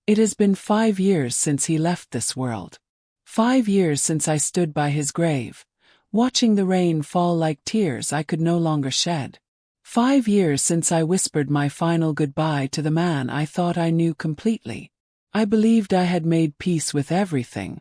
It has been 5 years since he left this world. 5 years since I stood by his grave, watching the rain fall like tears I could no longer shed. 5 years since I whispered my final goodbye to the man I thought I knew completely. I believed I had made peace with everything.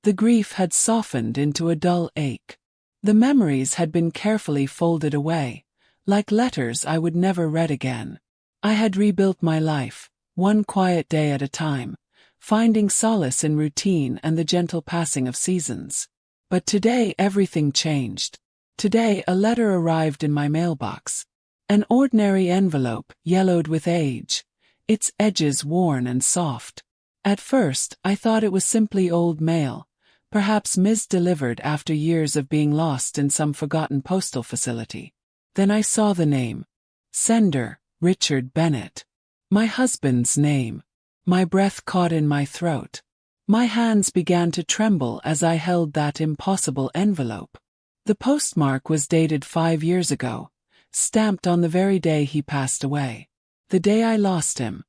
The grief had softened into a dull ache. The memories had been carefully folded away, like letters I would never read again. I had rebuilt my life, one quiet day at a time, finding solace in routine and the gentle passing of seasons. But today everything changed. Today a letter arrived in my mailbox. An ordinary envelope, yellowed with age, its edges worn and soft. At first, I thought it was simply old mail, perhaps misdelivered after years of being lost in some forgotten postal facility. Then I saw the name. Sender, Richard Bennett. My husband's name. My breath caught in my throat. My hands began to tremble as I held that impossible envelope. The postmark was dated 5 years ago, stamped on the very day he passed away. The day I lost him.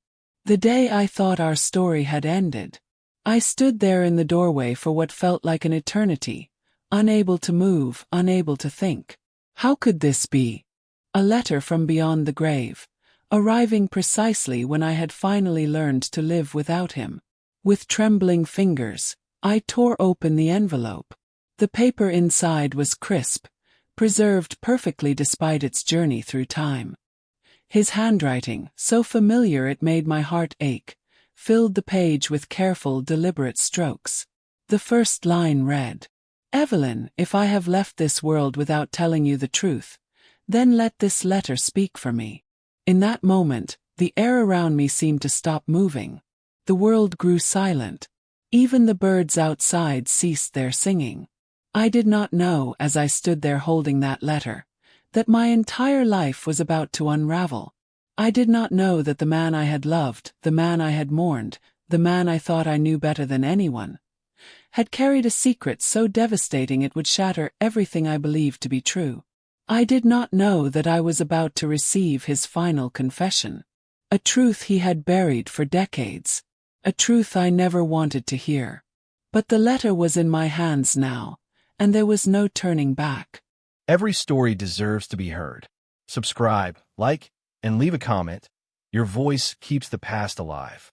The day I thought our story had ended. I stood there in the doorway for what felt like an eternity, unable to move, unable to think. How could this be? A letter from beyond the grave, arriving precisely when I had finally learned to live without him. With trembling fingers, I tore open the envelope. The paper inside was crisp, preserved perfectly despite its journey through time. His handwriting, so familiar it made my heart ache, filled the page with careful, deliberate strokes. The first line read, "Evelyn, if I have left this world without telling you the truth, then let this letter speak for me." In that moment, the air around me seemed to stop moving. The world grew silent. Even the birds outside ceased their singing. I did not know, as I stood there holding that letter, that my entire life was about to unravel. I did not know that the man I had loved, the man I had mourned, the man I thought I knew better than anyone, had carried a secret so devastating it would shatter everything I believed to be true. I did not know that I was about to receive his final confession. A truth he had buried for decades. A truth I never wanted to hear. But the letter was in my hands now, and there was no turning back. Every story deserves to be heard. Subscribe, like, and leave a comment. Your voice keeps the past alive.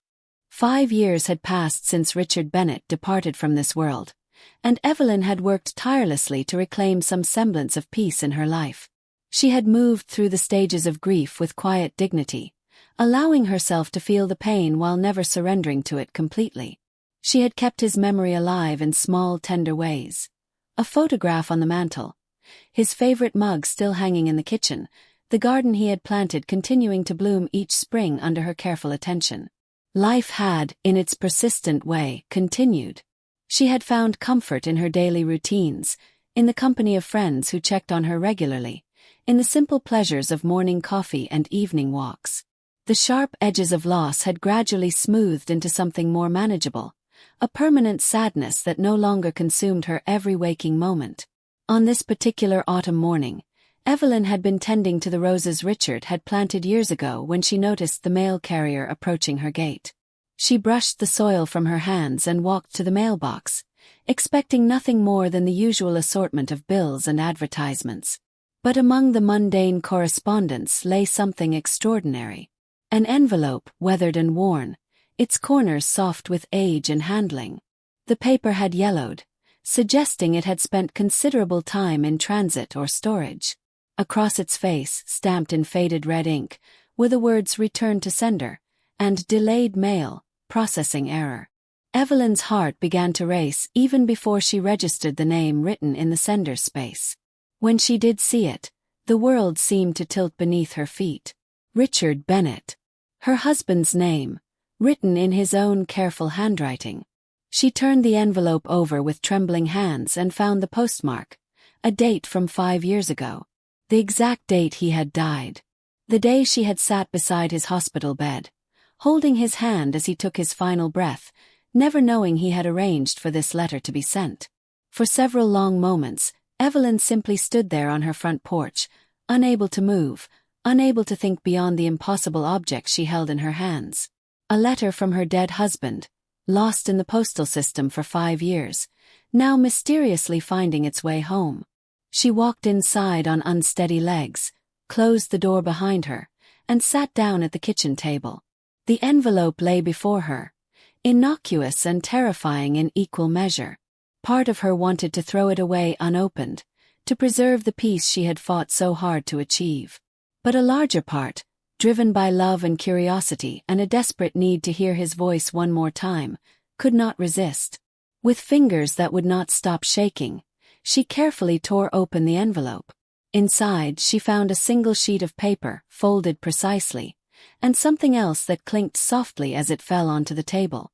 5 years had passed since Richard Bennett departed from this world, and Evelyn had worked tirelessly to reclaim some semblance of peace in her life. She had moved through the stages of grief with quiet dignity, allowing herself to feel the pain while never surrendering to it completely. She had kept his memory alive in small, tender ways. A photograph on the mantel, his favorite mug still hanging in the kitchen, the garden he had planted continuing to bloom each spring under her careful attention. Life had, in its persistent way, continued. She had found comfort in her daily routines, in the company of friends who checked on her regularly, in the simple pleasures of morning coffee and evening walks. The sharp edges of loss had gradually smoothed into something more manageable, a permanent sadness that no longer consumed her every waking moment. On this particular autumn morning, Evelyn had been tending to the roses Richard had planted years ago when she noticed the mail carrier approaching her gate. She brushed the soil from her hands and walked to the mailbox, expecting nothing more than the usual assortment of bills and advertisements. But among the mundane correspondence lay something extraordinary. An envelope, weathered and worn, its corners soft with age and handling. The paper had yellowed, suggesting it had spent considerable time in transit or storage. Across its face, stamped in faded red ink, were the words "Return to sender" and "Delayed mail, processing error." Evelyn's heart began to race even before she registered the name written in the sender's space. When she did see it, the world seemed to tilt beneath her feet. Richard Bennett. Her husband's name, written in his own careful handwriting. She turned the envelope over with trembling hands and found the postmark, a date from 5 years ago. The exact date he had died. The day she had sat beside his hospital bed, holding his hand as he took his final breath, never knowing he had arranged for this letter to be sent. For several long moments, Evelyn simply stood there on her front porch, unable to move, unable to think beyond the impossible object she held in her hands. A letter from her dead husband, lost in the postal system for 5 years, now mysteriously finding its way home. She walked inside on unsteady legs, closed the door behind her, and sat down at the kitchen table. The envelope lay before her, innocuous and terrifying in equal measure. Part of her wanted to throw it away unopened, to preserve the peace she had fought so hard to achieve. But a larger part, driven by love and curiosity and a desperate need to hear his voice one more time, could not resist. With fingers that would not stop shaking, she carefully tore open the envelope. Inside, she found a single sheet of paper, folded precisely, and something else that clinked softly as it fell onto the table.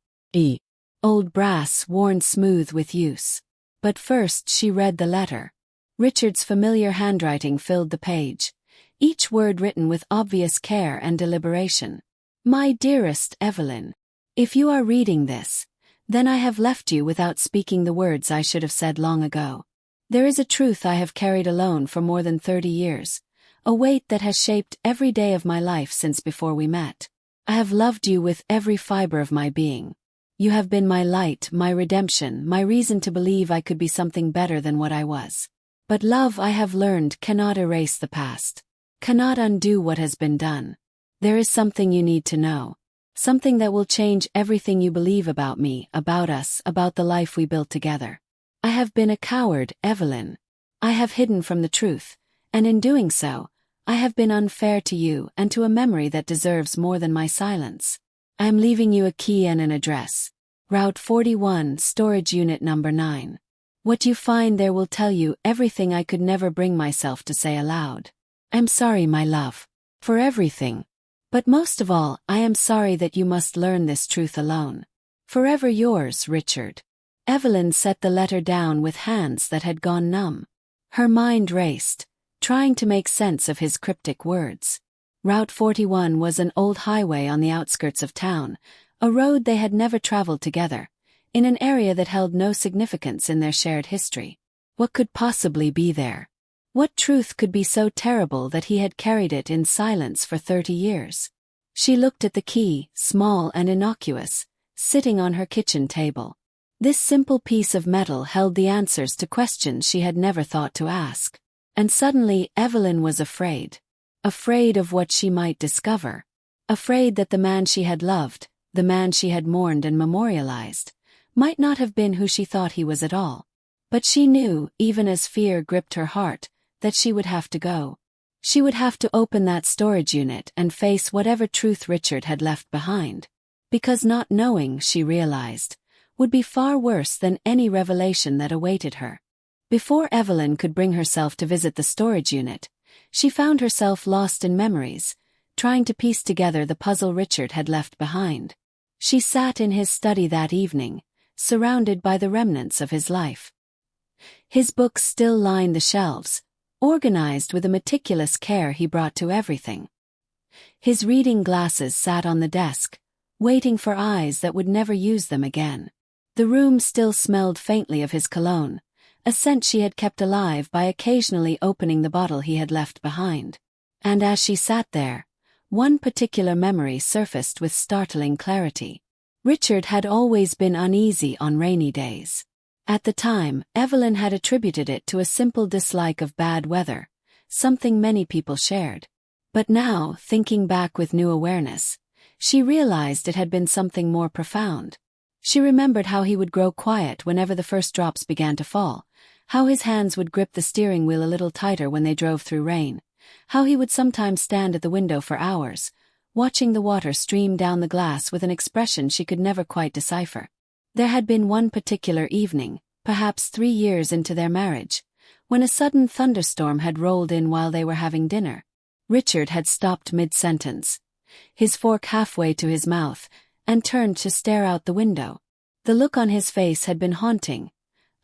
Old brass worn smooth with use. But first she read the letter. Richard's familiar handwriting filled the page, each word written with obvious care and deliberation. My dearest Evelyn, if you are reading this, then I have left you without speaking the words I should have said long ago. There is a truth I have carried alone for more than 30 years, a weight that has shaped every day of my life since before we met. I have loved you with every fiber of my being. You have been my light, my redemption, my reason to believe I could be something better than what I was. But love, I have learned, cannot erase the past, cannot undo what has been done. There is something you need to know. Something that will change everything you believe about me, about us, about the life we built together. I have been a coward, Evelyn. I have hidden from the truth, and in doing so, I have been unfair to you and to a memory that deserves more than my silence. I am leaving you a key and an address. Route 41, Storage Unit Number 9. What you find there will tell you everything I could never bring myself to say aloud. I'm sorry, my love, for everything. But most of all, I am sorry that you must learn this truth alone. Forever yours, Richard. Evelyn set the letter down with hands that had gone numb. Her mind raced, trying to make sense of his cryptic words. Route 41 was an old highway on the outskirts of town, a road they had never traveled together, in an area that held no significance in their shared history. What could possibly be there? What truth could be so terrible that he had carried it in silence for 30 years? She looked at the key, small and innocuous, sitting on her kitchen table. This simple piece of metal held the answers to questions she had never thought to ask. And suddenly Evelyn was afraid. Afraid of what she might discover. Afraid that the man she had loved, the man she had mourned and memorialized, might not have been who she thought he was at all. But she knew, even as fear gripped her heart, that she would have to go. She would have to open that storage unit and face whatever truth Richard had left behind. Because not knowing, she realized, would be far worse than any revelation that awaited her. Before Evelyn could bring herself to visit the storage unit, she found herself lost in memories, trying to piece together the puzzle Richard had left behind. She sat in his study that evening, surrounded by the remnants of his life. His books still lined the shelves, organized with a meticulous care he brought to everything. His reading glasses sat on the desk, waiting for eyes that would never use them again. The room still smelled faintly of his cologne, a scent she had kept alive by occasionally opening the bottle he had left behind. And as she sat there, one particular memory surfaced with startling clarity. Richard had always been uneasy on rainy days. At the time, Evelyn had attributed it to a simple dislike of bad weather, something many people shared. But now, thinking back with new awareness, she realized it had been something more profound. She remembered how he would grow quiet whenever the first drops began to fall, how his hands would grip the steering wheel a little tighter when they drove through rain, how he would sometimes stand at the window for hours, watching the water stream down the glass with an expression she could never quite decipher. There had been one particular evening, perhaps 3 years into their marriage, when a sudden thunderstorm had rolled in while they were having dinner. Richard had stopped mid-sentence, his fork halfway to his mouth, and turned to stare out the window. The look on his face had been haunting,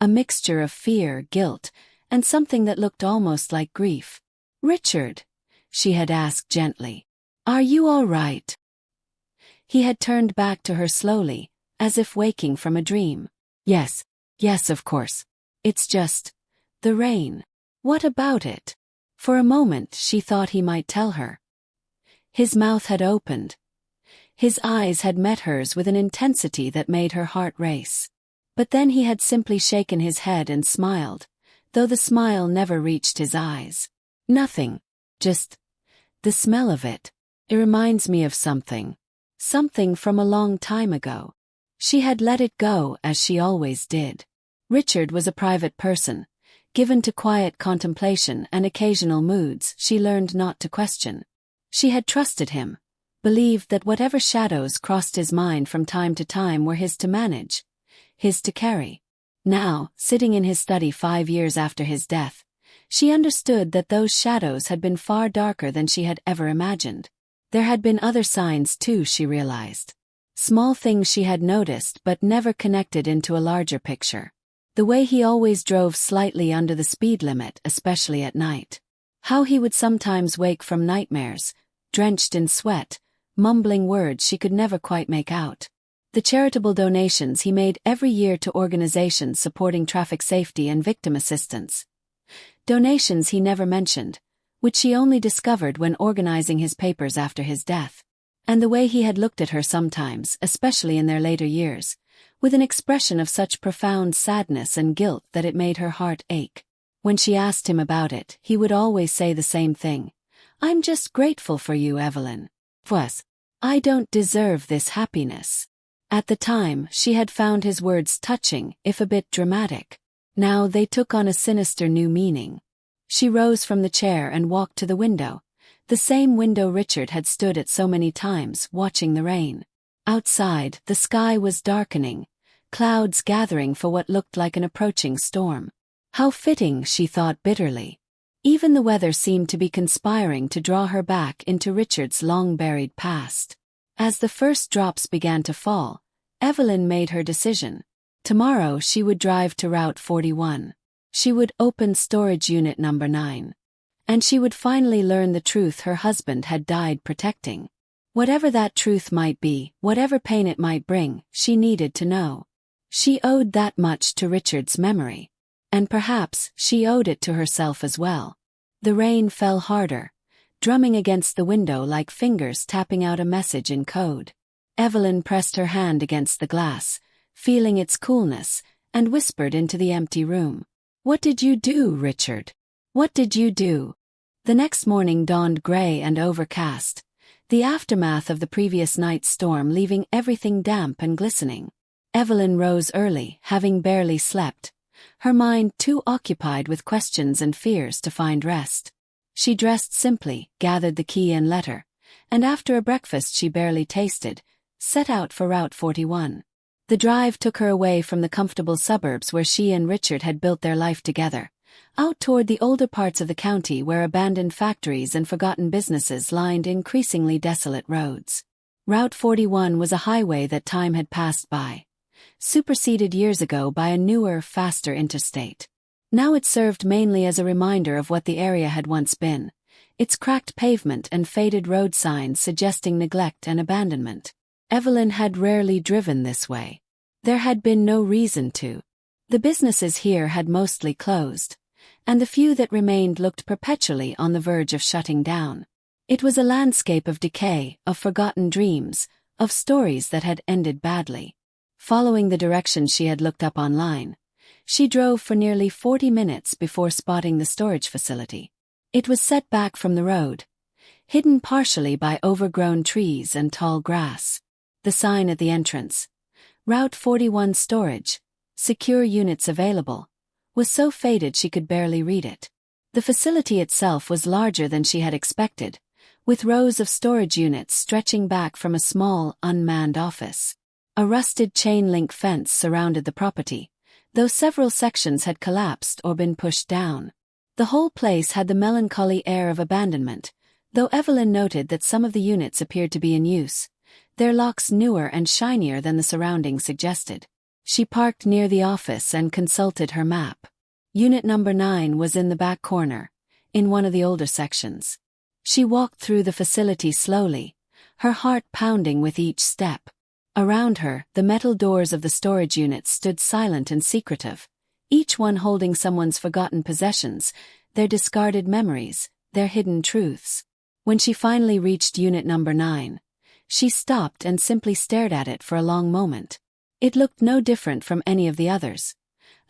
a mixture of fear, guilt, and something that looked almost like grief. "Richard," she had asked gently, "are you all right?" He had turned back to her slowly, as if waking from a dream. Yes, of course. It's just the rain." "What about it?" For a moment she thought he might tell her. His mouth had opened. His eyes had met hers with an intensity that made her heart race. But then he had simply shaken his head and smiled, though the smile never reached his eyes. Nothing. Just the smell of it. It reminds me of something. Something from a long time ago. She had let it go as she always did. Richard was a private person, given to quiet contemplation and occasional moods she learned not to question. She had trusted him, believed that whatever shadows crossed his mind from time to time were his to manage, his to carry. Now, sitting in his study 5 years after his death, she understood that those shadows had been far darker than she had ever imagined. There had been other signs too, she realized. Small things she had noticed but never connected into a larger picture. The way he always drove slightly under the speed limit, especially at night. How he would sometimes wake from nightmares, drenched in sweat, mumbling words she could never quite make out. The charitable donations he made every year to organizations supporting traffic safety and victim assistance. Donations he never mentioned, which she only discovered when organizing his papers after his death. And the way he had looked at her sometimes, especially in their later years, with an expression of such profound sadness and guilt that it made her heart ache. When she asked him about it, he would always say the same thing. "I'm just grateful for you, Evelyn. Plus, I don't deserve this happiness." At the time, she had found his words touching, if a bit dramatic. Now they took on a sinister new meaning. She rose from the chair and walked to the window, the same window Richard had stood at so many times, watching the rain. Outside, the sky was darkening, clouds gathering for what looked like an approaching storm. How fitting, she thought bitterly. Even the weather seemed to be conspiring to draw her back into Richard's long-buried past. As the first drops began to fall, Evelyn made her decision. Tomorrow she would drive to Route 41. She would open storage unit number 9. And she would finally learn the truth her husband had died protecting. Whatever that truth might be, whatever pain it might bring, she needed to know. She owed that much to Richard's memory. And perhaps she owed it to herself as well. The rain fell harder, drumming against the window like fingers tapping out a message in code. Evelyn pressed her hand against the glass, feeling its coolness, and whispered into the empty room. "What did you do, Richard? What did you do?" The next morning dawned gray and overcast, the aftermath of the previous night's storm leaving everything damp and glistening. Evelyn rose early, having barely slept, her mind too occupied with questions and fears to find rest. She dressed simply, gathered the key and letter, and after a breakfast she barely tasted, set out for Route 41. The drive took her away from the comfortable suburbs where she and Richard had built their life together, out toward the older parts of the county where abandoned factories and forgotten businesses lined increasingly desolate roads. Route 41 was a highway that time had passed by, superseded years ago by a newer, faster interstate. Now it served mainly as a reminder of what the area had once been, its cracked pavement and faded road signs suggesting neglect and abandonment. Evelyn had rarely driven this way. There had been no reason to. The businesses here had mostly closed, and the few that remained looked perpetually on the verge of shutting down. It was a landscape of decay, of forgotten dreams, of stories that had ended badly. Following the directions she had looked up online, she drove for nearly 40 minutes before spotting the storage facility. It was set back from the road, hidden partially by overgrown trees and tall grass. The sign at the entrance, Route 41 Storage, Secure Units Available, was so faded she could barely read it. The facility itself was larger than she had expected, with rows of storage units stretching back from a small, unmanned office. A rusted chain-link fence surrounded the property, though several sections had collapsed or been pushed down. The whole place had the melancholy air of abandonment, though Evelyn noted that some of the units appeared to be in use, their locks newer and shinier than the surroundings suggested. She parked near the office and consulted her map. Unit number 9 was in the back corner, in one of the older sections. She walked through the facility slowly, her heart pounding with each step. Around her, the metal doors of the storage units stood silent and secretive, each one holding someone's forgotten possessions, their discarded memories, their hidden truths. When she finally reached Unit number 9, She stopped and simply stared at it for a long moment. It looked no different from any of the others.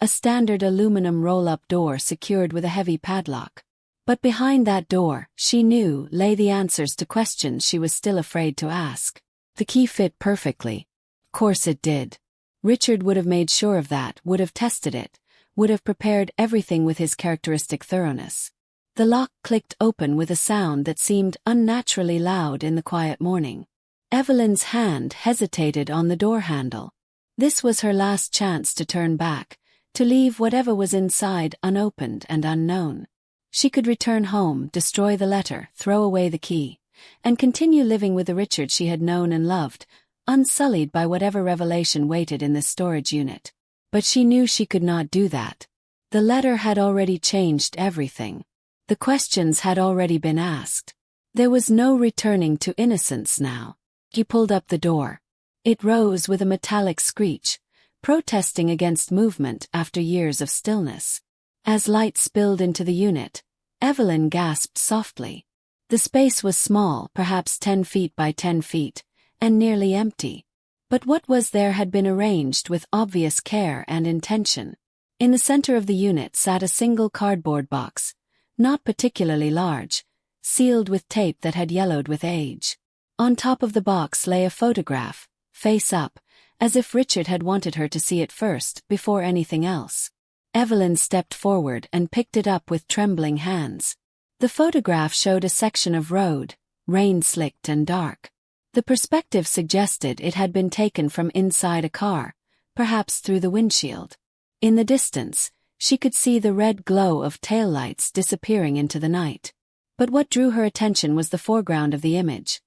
A standard aluminum roll-up door secured with a heavy padlock. But behind that door, she knew, lay the answers to questions she was still afraid to ask. The key fit perfectly. Of course it did. Richard would have made sure of that, would have tested it, would have prepared everything with his characteristic thoroughness. The lock clicked open with a sound that seemed unnaturally loud in the quiet morning. Evelyn's hand hesitated on the door handle. This was her last chance to turn back, to leave whatever was inside unopened and unknown. She could return home, destroy the letter, throw away the key, and continue living with the Richard she had known and loved, unsullied by whatever revelation waited in this storage unit. But she knew she could not do that. The letter had already changed everything. The questions had already been asked. There was no returning to innocence now. He pulled up the door. It rose with a metallic screech, protesting against movement after years of stillness. As light spilled into the unit, Evelyn gasped softly. The space was small, perhaps 10 feet by 10 feet, and nearly empty. But what was there had been arranged with obvious care and intention. In the center of the unit sat a single cardboard box, not particularly large, sealed with tape that had yellowed with age. On top of the box lay a photograph, face up, as if Richard had wanted her to see it first, before anything else. Evelyn stepped forward and picked it up with trembling hands. The photograph showed a section of road, rain-slicked and dark. The perspective suggested it had been taken from inside a car, perhaps through the windshield. In the distance, she could see the red glow of taillights disappearing into the night. But what drew her attention was the foreground of the image.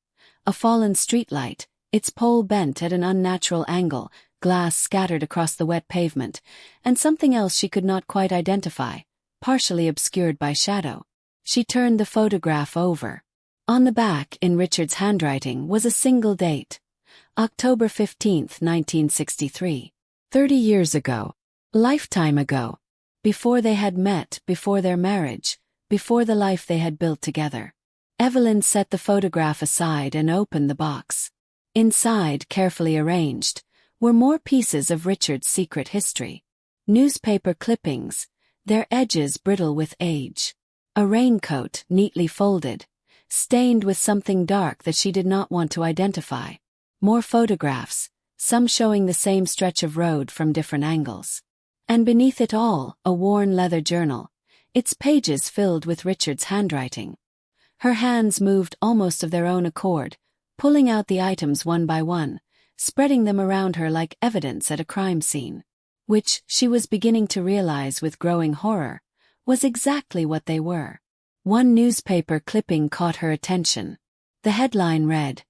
A fallen streetlight, its pole bent at an unnatural angle, glass scattered across the wet pavement, and something else she could not quite identify, partially obscured by shadow. She turned the photograph over. On the back, in Richard's handwriting, was a single date. October 15, 1963. 30 years ago. Lifetime ago. Before they had met, before their marriage, before the life they had built together. Evelyn set the photograph aside and opened the box. Inside, carefully arranged, were more pieces of Richard's secret history. Newspaper clippings, their edges brittle with age. A raincoat, neatly folded, stained with something dark that she did not want to identify. More photographs, some showing the same stretch of road from different angles. And beneath it all, a worn leather journal, its pages filled with Richard's handwriting. Her hands moved almost of their own accord, pulling out the items one by one, spreading them around her like evidence at a crime scene. Which, she was beginning to realize with growing horror, was exactly what they were. One newspaper clipping caught her attention. The headline read,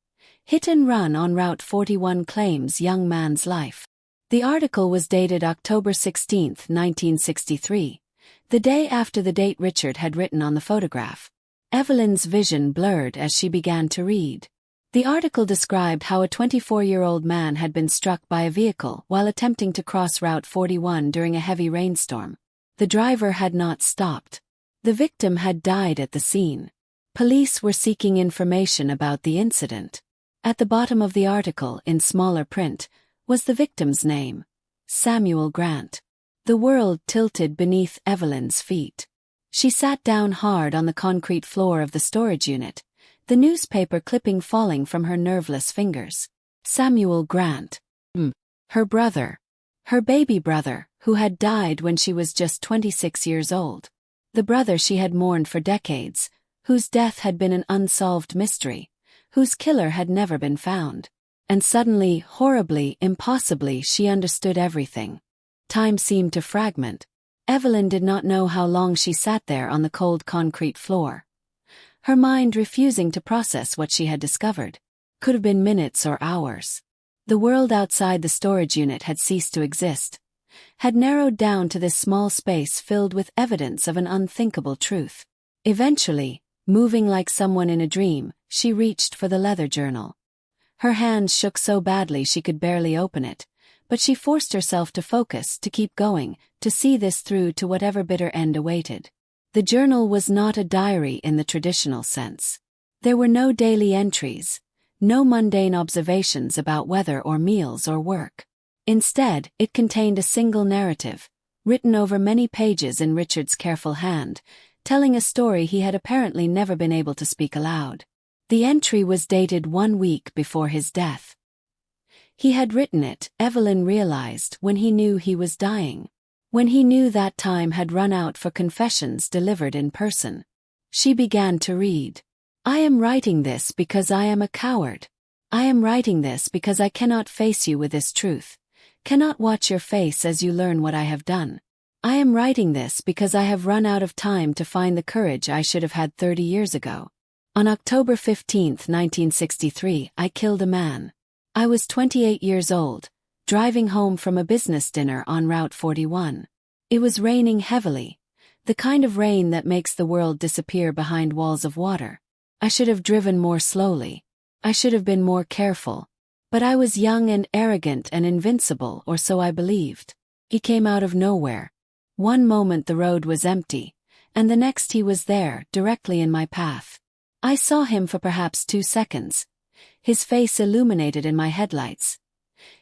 "Hit and Run on Route 41 Claims Young Man's Life." The article was dated October 16, 1963, the day after the date Richard had written on the photograph. Evelyn's vision blurred as she began to read. The article described how a 24-year-old man had been struck by a vehicle while attempting to cross Route 41 during a heavy rainstorm. The driver had not stopped. The victim had died at the scene. Police were seeking information about the incident. At the bottom of the article, in smaller print, was the victim's name, Samuel Grant. The world tilted beneath Evelyn's feet. She sat down hard on the concrete floor of the storage unit, the newspaper clipping falling from her nerveless fingers. Samuel Grant. Her brother. Her baby brother, who had died when she was just 26 years old. The brother she had mourned for decades, whose death had been an unsolved mystery, whose killer had never been found. And suddenly, horribly, impossibly, she understood everything. Time seemed to fragment. Evelyn did not know how long she sat there on the cold concrete floor. Her mind refusing to process what she had discovered. Could have been minutes or hours. The world outside the storage unit had ceased to exist. Had narrowed down to this small space filled with evidence of an unthinkable truth. Eventually, moving like someone in a dream, she reached for the leather journal. Her hands shook so badly she could barely open it, but she forced herself to focus, to keep going, to see this through to whatever bitter end awaited. The journal was not a diary in the traditional sense. There were no daily entries, No mundane observations about weather or meals or work. Instead, it contained a single narrative, written over many pages in Richard's careful hand, telling a story he had apparently never been able to speak aloud. The entry was dated 1 week before his death. He had written it, Evelyn realized, when he knew he was dying. When he knew that time had run out for confessions delivered in person. She began to read. I am writing this because I am a coward. I am writing this because I cannot face you with this truth. Cannot watch your face as you learn what I have done. I am writing this because I have run out of time to find the courage I should have had 30 years ago. On October 15, 1963, I killed a man. I was 28 years old, driving home from a business dinner on Route 41. It was raining heavily, the kind of rain that makes the world disappear behind walls of water. I should have driven more slowly. I should have been more careful. But I was young and arrogant and invincible, or so I believed. He came out of nowhere. One moment the road was empty, and the next he was there, directly in my path. I saw him for perhaps 2 seconds. His face illuminated in my headlights.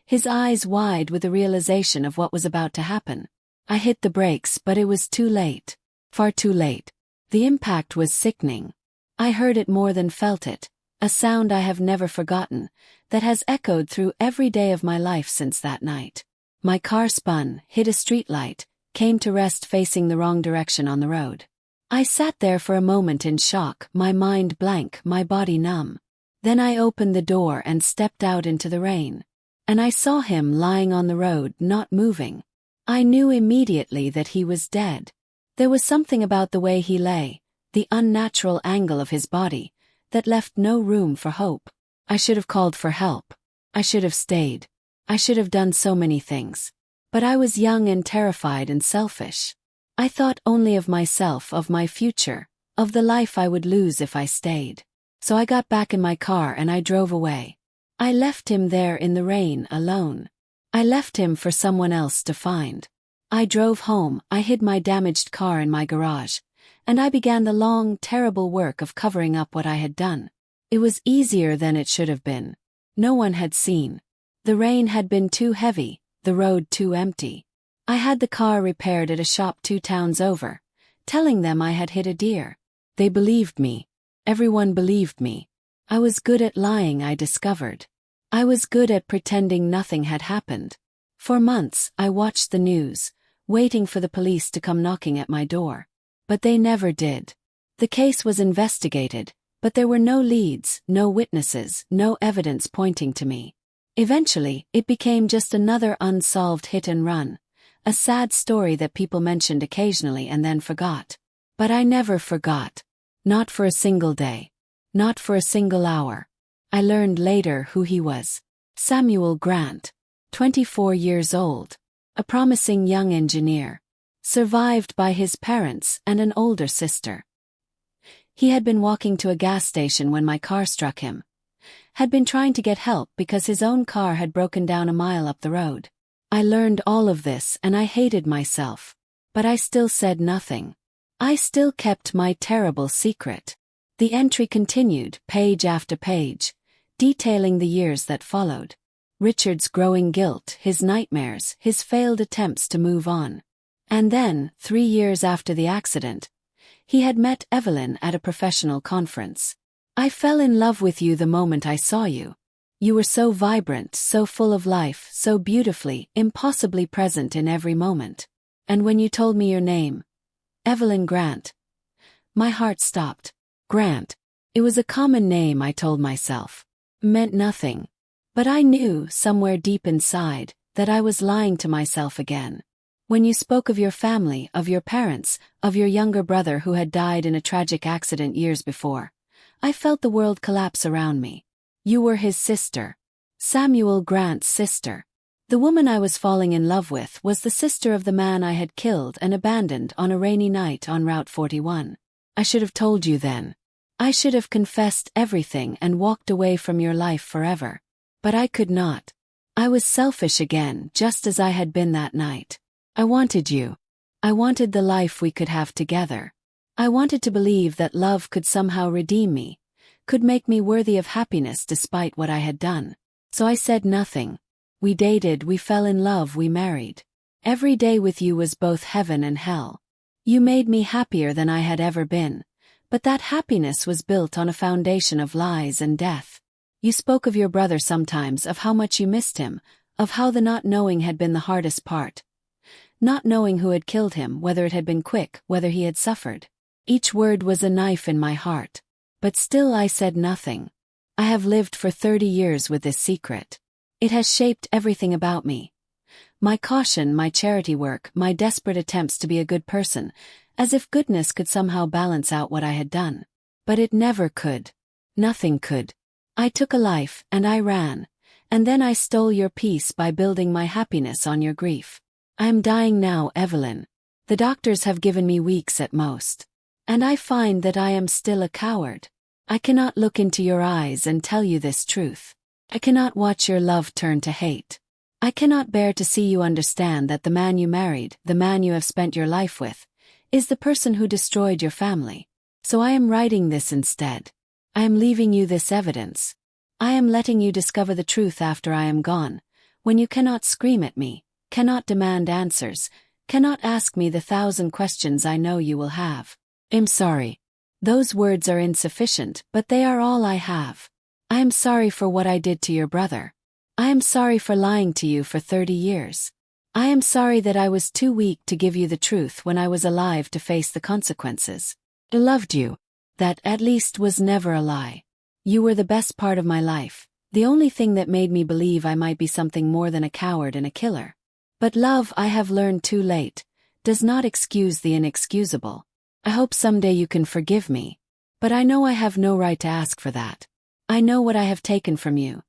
His eyes wide with the realization of what was about to happen. I hit the brakes, but it was too late. Far too late. The impact was sickening. I heard it more than felt it, a sound I have never forgotten, that has echoed through every day of my life since that night. My car spun, hit a streetlight, came to rest facing the wrong direction on the road. I sat there for a moment in shock, my mind blank, my body numb. Then I opened the door and stepped out into the rain. And I saw him lying on the road, not moving. I knew immediately that he was dead. There was something about the way he lay, the unnatural angle of his body, that left no room for hope. I should have called for help. I should have stayed. I should have done so many things. But I was young and terrified and selfish. I thought only of myself, of my future, of the life I would lose if I stayed. So I got back in my car and I drove away. I left him there in the rain, alone. I left him for someone else to find. I drove home, I hid my damaged car in my garage, and I began the long, terrible work of covering up what I had done. It was easier than it should have been. No one had seen. The rain had been too heavy, the road too empty. I had the car repaired at a shop 2 towns over, telling them I had hit a deer. They believed me. Everyone believed me. I was good at lying, I discovered. I was good at pretending nothing had happened. For months, I watched the news, waiting for the police to come knocking at my door. But they never did. The case was investigated, but there were no leads, no witnesses, no evidence pointing to me. Eventually, it became just another unsolved hit and run, a sad story that people mentioned occasionally and then forgot. But I never forgot. Not for a single day. Not for a single hour. I learned later who he was. Samuel Grant. 24 years old. A promising young engineer. Survived by his parents and an older sister. He had been walking to a gas station when my car struck him. Had been trying to get help because his own car had broken down a mile up the road. I learned all of this and I hated myself. But I still said nothing. I still kept my terrible secret. The entry continued, page after page, detailing the years that followed. Richard's growing guilt, his nightmares, his failed attempts to move on. And then, 3 years after the accident, he had met Evelyn at a professional conference. I fell in love with you the moment I saw you. You were so vibrant, so full of life, so beautifully, impossibly present in every moment. And when you told me your name, Evelyn Grant, my heart stopped. Grant. It was a common name, I told myself. Meant nothing. But I knew, somewhere deep inside, that I was lying to myself again. When you spoke of your family, of your parents, of your younger brother who had died in a tragic accident years before, I felt the world collapse around me. You were his sister. Samuel Grant's sister. The woman I was falling in love with was the sister of the man I had killed and abandoned on a rainy night on Route 41. I should have told you then. I should have confessed everything and walked away from your life forever. But I could not. I was selfish again, just as I had been that night. I wanted you. I wanted the life we could have together. I wanted to believe that love could somehow redeem me, could make me worthy of happiness despite what I had done. So I said nothing. We dated, we fell in love, we married. Every day with you was both heaven and hell. You made me happier than I had ever been, but that happiness was built on a foundation of lies and death. You spoke of your brother sometimes, of how much you missed him, of how the not knowing had been the hardest part. Not knowing who had killed him, whether it had been quick, whether he had suffered. Each word was a knife in my heart. But still I said nothing. I have lived for 30 years with this secret. It has shaped everything about me. My caution, my charity work, my desperate attempts to be a good person, as if goodness could somehow balance out what I had done. But it never could. Nothing could. I took a life, and I ran. And then I stole your peace by building my happiness on your grief. I am dying now, Evelyn. The doctors have given me weeks at most. And I find that I am still a coward. I cannot look into your eyes and tell you this truth. I cannot watch your love turn to hate. I cannot bear to see you understand that the man you married, the man you have spent your life with, is the person who destroyed your family. So I am writing this instead. I am leaving you this evidence. I am letting you discover the truth after I am gone, when you cannot scream at me, cannot demand answers, cannot ask me the 1,000 questions I know you will have. I'm sorry. Those words are insufficient, but they are all I have. I am sorry for what I did to your brother. I am sorry for lying to you for 30 years. I am sorry that I was too weak to give you the truth when I was alive to face the consequences. I loved you. That, at least, was never a lie. You were the best part of my life, the only thing that made me believe I might be something more than a coward and a killer. But love, I have learned too late, does not excuse the inexcusable. I hope someday you can forgive me. But I know I have no right to ask for that. I know what I have taken from you.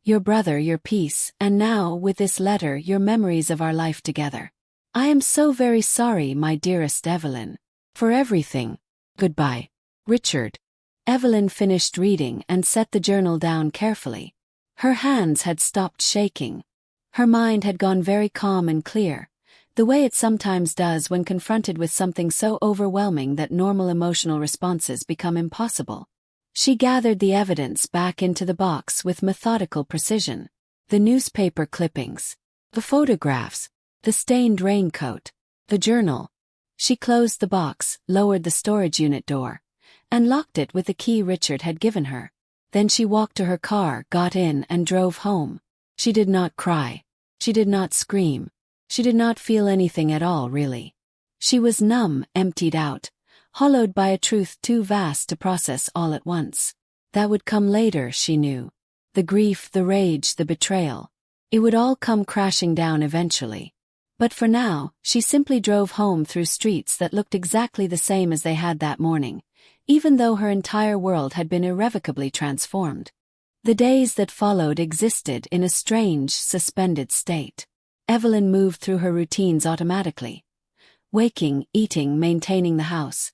Your brother, your peace, and now, with this letter, your memories of our life together. I am so very sorry, my dearest Evelyn. For everything. Goodbye. Richard. Evelyn finished reading and set the journal down carefully. Her hands had stopped shaking. Her mind had gone very calm and clear, the way it sometimes does when confronted with something so overwhelming that normal emotional responses become impossible. She gathered the evidence back into the box with methodical precision. The newspaper clippings, the photographs, the stained raincoat, the journal. She closed the box, lowered the storage unit door, and locked it with the key Richard had given her. Then she walked to her car, got in, and drove home. She did not cry. She did not scream. She did not feel anything at all, really. She was numb, emptied out, hollowed by a truth too vast to process all at once. That would come later, she knew. The grief, the rage, the betrayal. It would all come crashing down eventually. But for now, she simply drove home through streets that looked exactly the same as they had that morning, even though her entire world had been irrevocably transformed. The days that followed existed in a strange, suspended state. Evelyn moved through her routines automatically. Waking, eating, maintaining the house.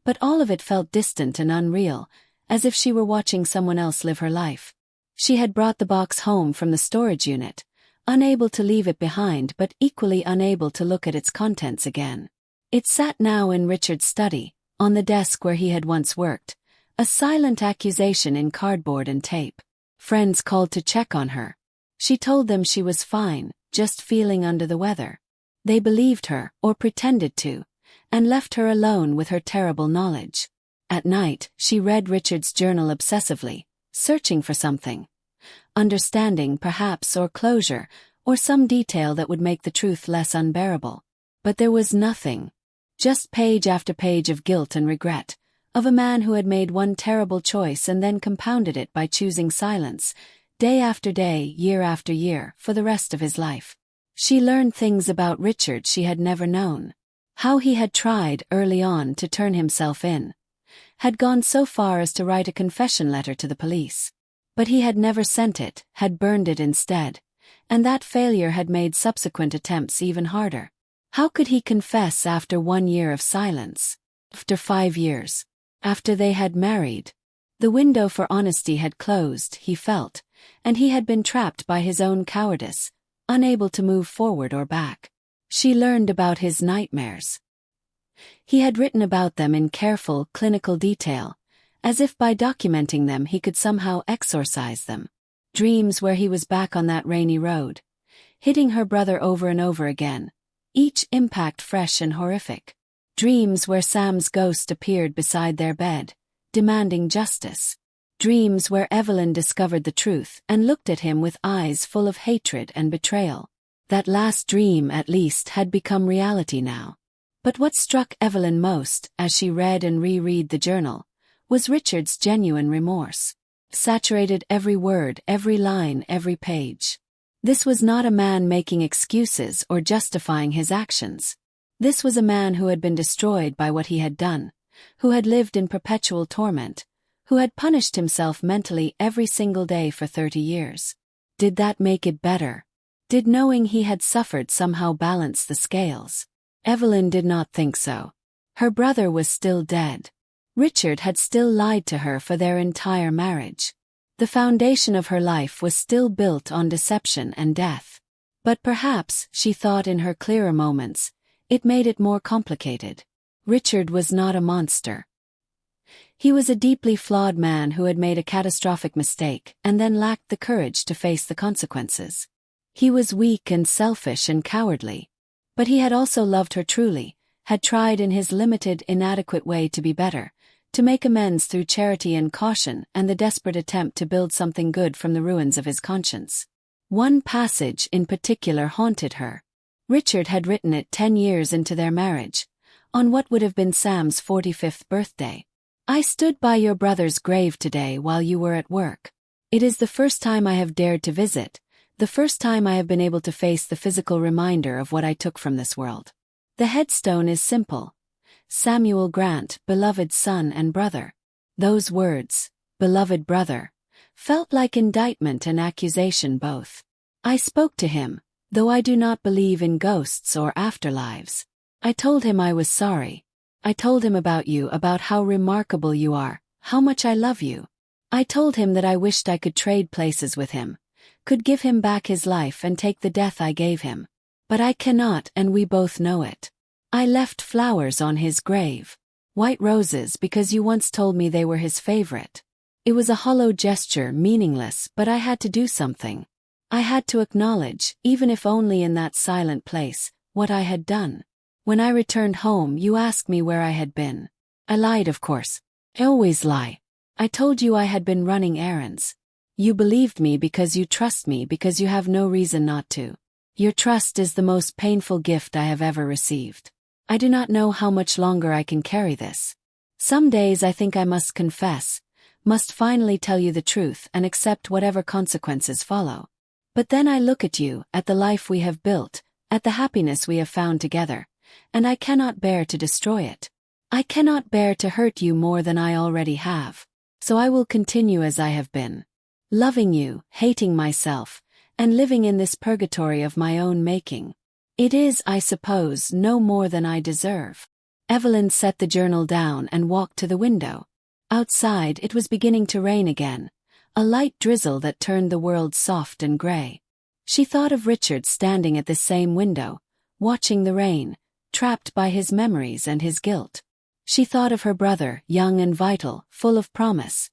But all of it felt distant and unreal, as if she were watching someone else live her life. She had brought the box home from the storage unit, unable to leave it behind but equally unable to look at its contents again. It sat now in Richard's study, on the desk where he had once worked, a silent accusation in cardboard and tape. Friends called to check on her. She told them she was fine, just feeling under the weather. They believed her, or pretended to, and left her alone with her terrible knowledge. At night, she read Richard's journal obsessively, searching for something. Understanding, perhaps, or closure, or some detail that would make the truth less unbearable. But there was nothing. Just page after page of guilt and regret, of a man who had made one terrible choice and then compounded it by choosing silence, day after day, year after year, for the rest of his life. She learned things about Richard she had never known. How he had tried, early on, to turn himself in. Had gone so far as to write a confession letter to the police. But he had never sent it, had burned it instead, and that failure had made subsequent attempts even harder. How could he confess after 1 year of silence? After 5 years? After they had married? The window for honesty had closed, he felt, and he had been trapped by his own cowardice, unable to move forward or back. She learned about his nightmares. He had written about them in careful, clinical detail, as if by documenting them he could somehow exorcise them. Dreams where he was back on that rainy road, hitting her brother over and over again, each impact fresh and horrific. Dreams where Sam's ghost appeared beside their bed, demanding justice. Dreams where Evelyn discovered the truth and looked at him with eyes full of hatred and betrayal. That last dream, at least, had become reality now. But what struck Evelyn most, as she read and reread the journal, was Richard's genuine remorse. Saturated every word, every line, every page. This was not a man making excuses or justifying his actions. This was a man who had been destroyed by what he had done, who had lived in perpetual torment, who had punished himself mentally every single day for 30 years. Did that make it better? Did knowing he had suffered somehow balance the scales? Evelyn did not think so. Her brother was still dead. Richard had still lied to her for their entire marriage. The foundation of her life was still built on deception and death. But perhaps, she thought in her clearer moments, it made it more complicated. Richard was not a monster. He was a deeply flawed man who had made a catastrophic mistake and then lacked the courage to face the consequences. He was weak and selfish and cowardly. But he had also loved her truly, had tried in his limited, inadequate way to be better, to make amends through charity and caution and the desperate attempt to build something good from the ruins of his conscience. One passage in particular haunted her. Richard had written it 10 years into their marriage, on what would have been Sam's 45th birthday. I stood by your brother's grave today while you were at work. It is the first time I have dared to visit, the first time I have been able to face the physical reminder of what I took from this world. The headstone is simple. Samuel Grant, beloved son and brother. Those words, beloved brother, felt like indictment and accusation both. I spoke to him, though I do not believe in ghosts or afterlives. I told him I was sorry. I told him about you, about how remarkable you are, how much I love you. I told him that I wished I could trade places with him, could give him back his life and take the death I gave him. But I cannot, and we both know it. I left flowers on his grave. White roses because you once told me they were his favorite. It was a hollow gesture, meaningless, but I had to do something. I had to acknowledge, even if only in that silent place, what I had done. When I returned home, you asked me where I had been. I lied, of course. I always lie. I told you I had been running errands. You believed me because you trust me, because you have no reason not to. Your trust is the most painful gift I have ever received. I do not know how much longer I can carry this. Some days I think I must confess, must finally tell you the truth and accept whatever consequences follow. But then I look at you, at the life we have built, at the happiness we have found together, and I cannot bear to destroy it. I cannot bear to hurt you more than I already have. So I will continue as I have been. Loving you, hating myself, and living in this purgatory of my own making. It is, I suppose, no more than I deserve. Evelyn set the journal down and walked to the window. Outside it was beginning to rain again, a light drizzle that turned the world soft and gray. She thought of Richard standing at this same window, watching the rain, trapped by his memories and his guilt. She thought of her brother, young and vital, full of promise.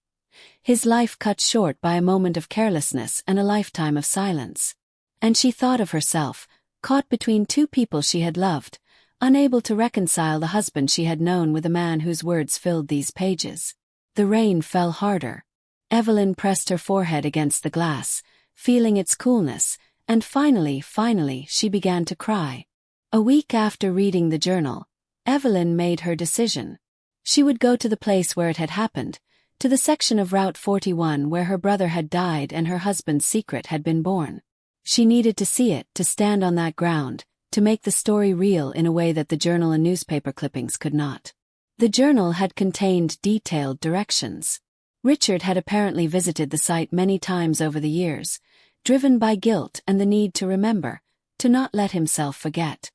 His life cut short by a moment of carelessness and a lifetime of silence. And she thought of herself, caught between two people she had loved, unable to reconcile the husband she had known with the man whose words filled these pages. The rain fell harder. Evelyn pressed her forehead against the glass, feeling its coolness, and finally, she began to cry. A week after reading the journal, Evelyn made her decision. She would go to the place where it had happened, to the section of Route 41 where her brother had died and her husband's secret had been born. She needed to see it, to stand on that ground, to make the story real in a way that the journal and newspaper clippings could not. The journal had contained detailed directions. Richard had apparently visited the site many times over the years, driven by guilt and the need to remember, to not let himself forget.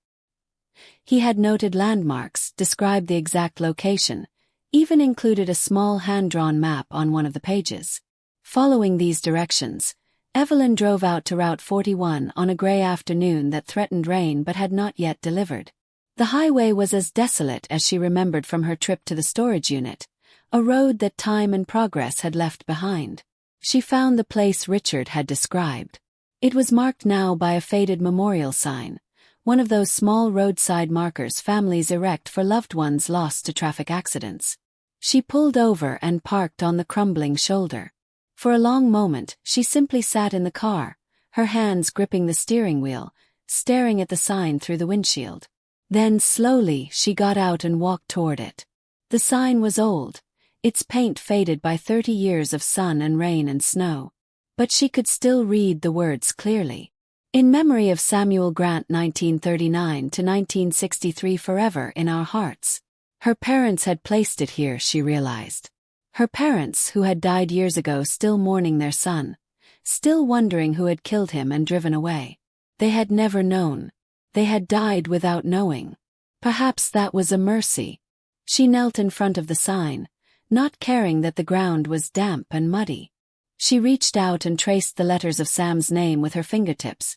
He had noted landmarks, described the exact location, even included a small hand-drawn map on one of the pages. Following these directions, Evelyn drove out to Route 41 on a gray afternoon that threatened rain but had not yet delivered. The highway was as desolate as she remembered from her trip to the storage unit, a road that time and progress had left behind. She found the place Richard had described. It was marked now by a faded memorial sign, one of those small roadside markers families erect for loved ones lost to traffic accidents. She pulled over and parked on the crumbling shoulder. For a long moment, she simply sat in the car, her hands gripping the steering wheel, staring at the sign through the windshield. Then slowly she got out and walked toward it. The sign was old, its paint faded by 30 years of sun and rain and snow. But she could still read the words clearly. In memory of Samuel Grant 1939 to 1963 forever in our hearts. Her parents had placed it here, she realized. Her parents, who had died years ago, still mourning their son, still wondering who had killed him and driven away. They had never known. They had died without knowing. Perhaps that was a mercy. She knelt in front of the sign, not caring that the ground was damp and muddy. She reached out and traced the letters of Sam's name with her fingertips.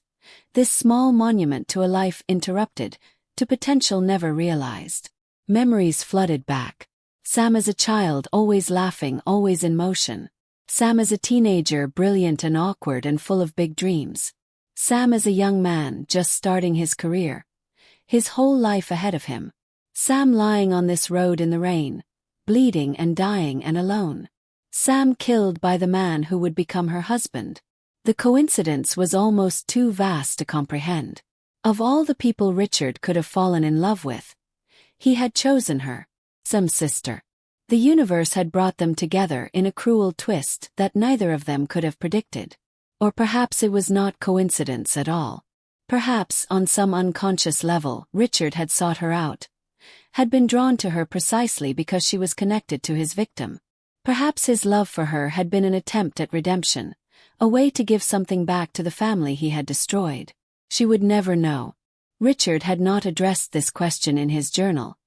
This small monument to a life interrupted, to potential never realized. Memories flooded back. Sam as a child, always laughing, always in motion. Sam as a teenager, brilliant and awkward and full of big dreams. Sam as a young man, just starting his career. His whole life ahead of him. Sam lying on this road in the rain, bleeding and dying and alone. Sam killed by the man who would become her husband. The coincidence was almost too vast to comprehend. Of all the people Richard could have fallen in love with, he had chosen her, Sam's sister. The universe had brought them together in a cruel twist that neither of them could have predicted. Or perhaps it was not coincidence at all. Perhaps, on some unconscious level, Richard had sought her out, had been drawn to her precisely because she was connected to his victim. Perhaps his love for her had been an attempt at redemption, a way to give something back to the family he had destroyed. She would never know. Richard had not addressed this question in his journal,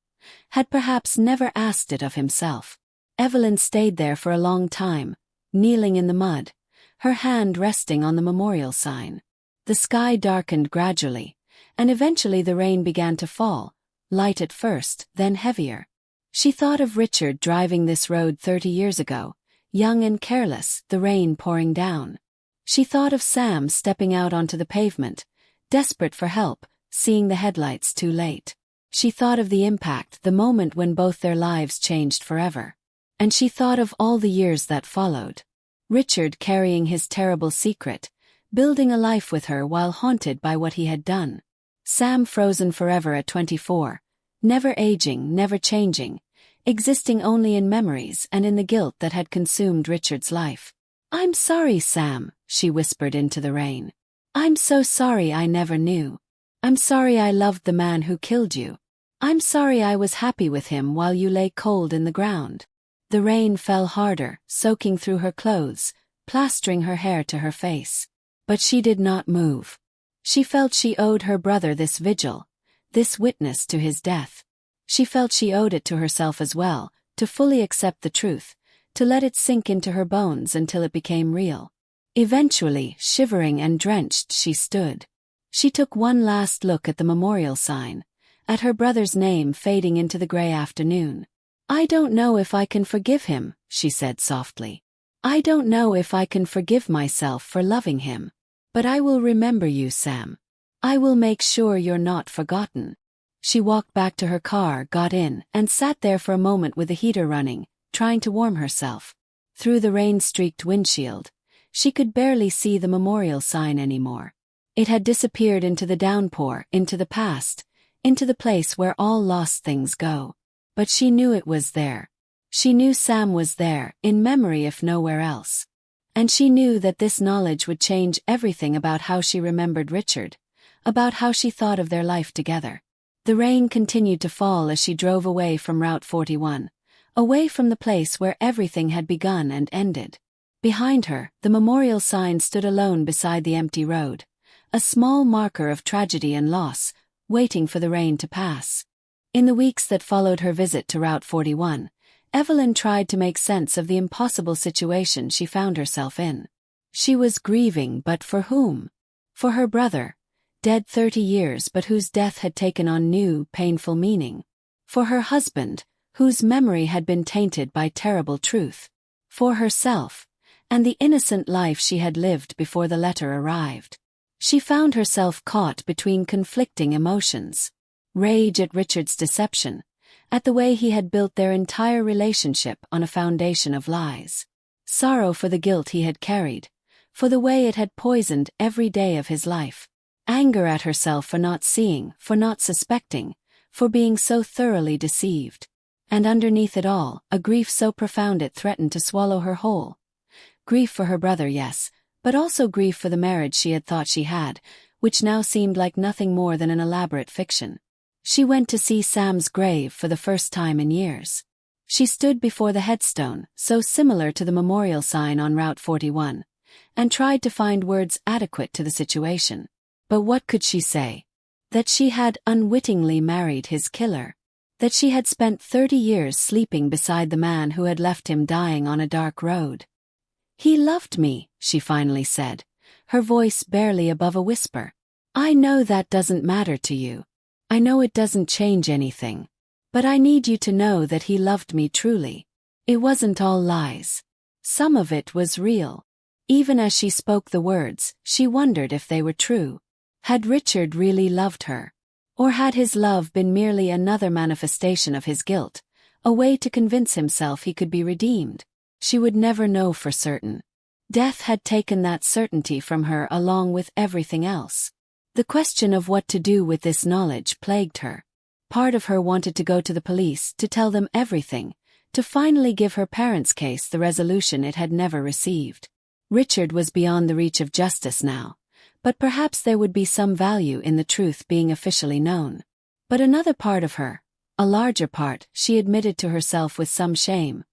had perhaps never asked it of himself. Evelyn stayed there for a long time, kneeling in the mud, her hand resting on the memorial sign. The sky darkened gradually, and eventually the rain began to fall, light at first, then heavier. She thought of Richard driving this road 30 years ago, young and careless, the rain pouring down. She thought of Sam stepping out onto the pavement, desperate for help, seeing the headlights too late. She thought of the impact, the moment when both their lives changed forever. And she thought of all the years that followed. Richard carrying his terrible secret, building a life with her while haunted by what he had done. Sam frozen forever at 24, never aging, never changing, existing only in memories and in the guilt that had consumed Richard's life. "I'm sorry, Sam," she whispered into the rain. "I'm so sorry I never knew. I'm sorry I loved the man who killed you. I'm sorry I was happy with him while you lay cold in the ground." The rain fell harder, soaking through her clothes, plastering her hair to her face. But she did not move. She felt she owed her brother this vigil, this witness to his death. She felt she owed it to herself as well, to fully accept the truth, to let it sink into her bones until it became real. Eventually, shivering and drenched, she stood. She took one last look at the memorial sign, at her brother's name fading into the gray afternoon. "I don't know if I can forgive him," she said softly. "I don't know if I can forgive myself for loving him. But I will remember you, Sam. I will make sure you're not forgotten." She walked back to her car, got in, and sat there for a moment with the heater running, trying to warm herself. Through the rain-streaked windshield, she could barely see the memorial sign anymore. It had disappeared into the downpour, into the past, into the place where all lost things go. But she knew it was there. She knew Sam was there, in memory if nowhere else. And she knew that this knowledge would change everything about how she remembered Richard, about how she thought of their life together. The rain continued to fall as she drove away from Route 41, away from the place where everything had begun and ended. Behind her, the memorial sign stood alone beside the empty road, a small marker of tragedy and loss, waiting for the rain to pass. In the weeks that followed her visit to Route 41, Evelyn tried to make sense of the impossible situation she found herself in. She was grieving, but for whom? For her brother, dead 30 years but whose death had taken on new, painful meaning. For her husband, whose memory had been tainted by terrible truth. For herself, and the innocent life she had lived before the letter arrived. She found herself caught between conflicting emotions. Rage at Richard's deception, at the way he had built their entire relationship on a foundation of lies. Sorrow for the guilt he had carried, for the way it had poisoned every day of his life. Anger at herself for not seeing, for not suspecting, for being so thoroughly deceived. And underneath it all, a grief so profound it threatened to swallow her whole. Grief for her brother, yes, but also grief for the marriage she had thought she had, which now seemed like nothing more than an elaborate fiction. She went to see Sam's grave for the first time in years. She stood before the headstone, so similar to the memorial sign on Route 41, and tried to find words adequate to the situation. But what could she say? That she had unwittingly married his killer. That she had spent 30 years sleeping beside the man who had left him dying on a dark road. "He loved me," she finally said, her voice barely above a whisper. "I know that doesn't matter to you. I know it doesn't change anything. But I need you to know that he loved me truly. It wasn't all lies. Some of it was real." Even as she spoke the words, she wondered if they were true. Had Richard really loved her? Or had his love been merely another manifestation of his guilt, a way to convince himself he could be redeemed? She would never know for certain. Death had taken that certainty from her along with everything else. The question of what to do with this knowledge plagued her. Part of her wanted to go to the police, to tell them everything, to finally give her parents' case the resolution it had never received. Richard was beyond the reach of justice now, but perhaps there would be some value in the truth being officially known. But another part of her, a larger part, she admitted to herself with some shame,